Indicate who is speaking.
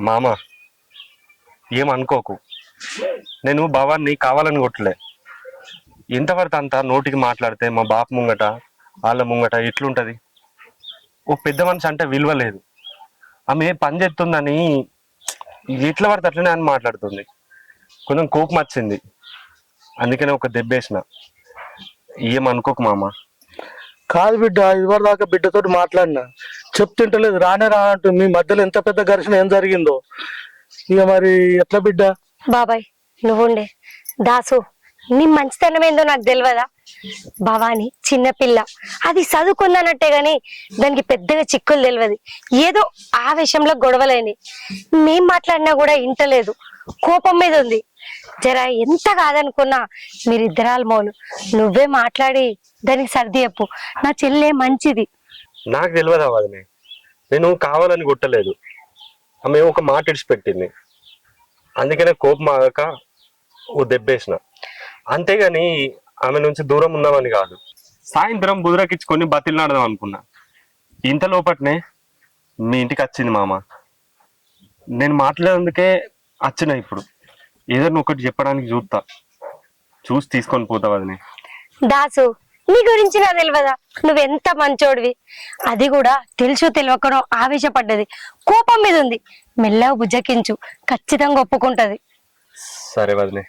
Speaker 1: మామ ఏమనుకోకు, నేను భవాన్ని కావాలని కొట్టలే. ఎంతవరకు అంత నోటికి మాట్లాడితే మా బాపు ముంగట వాళ్ళ ముంగట ఎట్లుంటది? ఓ పెద్ద మనిషి అంటే విలువ లేదు. ఆమె పని చేస్తుందని ఎట్లా పడితే అట్లనే అని మాట్లాడుతుంది. కొంచెం కోపం వచ్చింది, అందుకనే ఒక దెబ్బేసిన. ఏమనుకోకు మామ.
Speaker 2: కాదు బిడ్డ, ఇదివరకు దాకా బిడ్డతో మాట్లాడినా చెప్తుంటలేదు, రానే రా అంటుంది. మీ మధ్యలో ఎంత పెద్ద ఘర్షణ ఏం జరిగిందో ఇక మరి ఎట్లా బిడ్డ?
Speaker 3: బాబాయ్ నువ్వుండే. దాసు నీ మంచితనం ఏందో నాకు తెలియదా? భవాని చిన్నపిల్ల, అది చదువుకుందన్నట్టే గాని దానికి పెద్దగా చిక్కులు తెలియదు. ఏదో ఆవేశంలో గొడవలేని మేం మాట్లాడినా కూడా ఇంటలేదు, కోపం మీద ఉంది. జరా ఎంత కాదనుకున్నా మీరిద్దరాలు మోలు, నువ్వే మాట్లాడి దానికి సర్ది చెప్పు. నా చెల్లె మంచిది.
Speaker 1: నాకు తెలియదా వదినే, నేను కావాలని కొట్టలేదు. ఆమె ఒక మాట ఇడిచిపెట్టింది, అందుకనే కోపం ఆగక ఓ దెబ్బేసిన. అంతేగాని ఆమె నుంచి దూరం ఉన్నామని కాదు. సాయంత్రం బుదరకిచ్చుకొని బతిలాడదాం అనుకున్నా. ఇంత లోపట్నే మీ ఇంటికి వచ్చింది మామ. నేను మాట్లాడేందుకే వచ్చిన. ఇప్పుడు ఏదైనా ఒకటి చెప్పడానికి చూసి తీసుకొని పోతావు అదినే.
Speaker 3: దాసు నీ గురించి నాకు తెలియదా? నువ్వెంత మంచోడివి. అది కూడా తెలుసు తెలియకనో ఆవేశపడ్డది, కోపం మీద ఉంది. మెల్లగా బుజ్జకించు, ఖచ్చితంగా ఒప్పుకుంటది.
Speaker 1: సరే వదినే.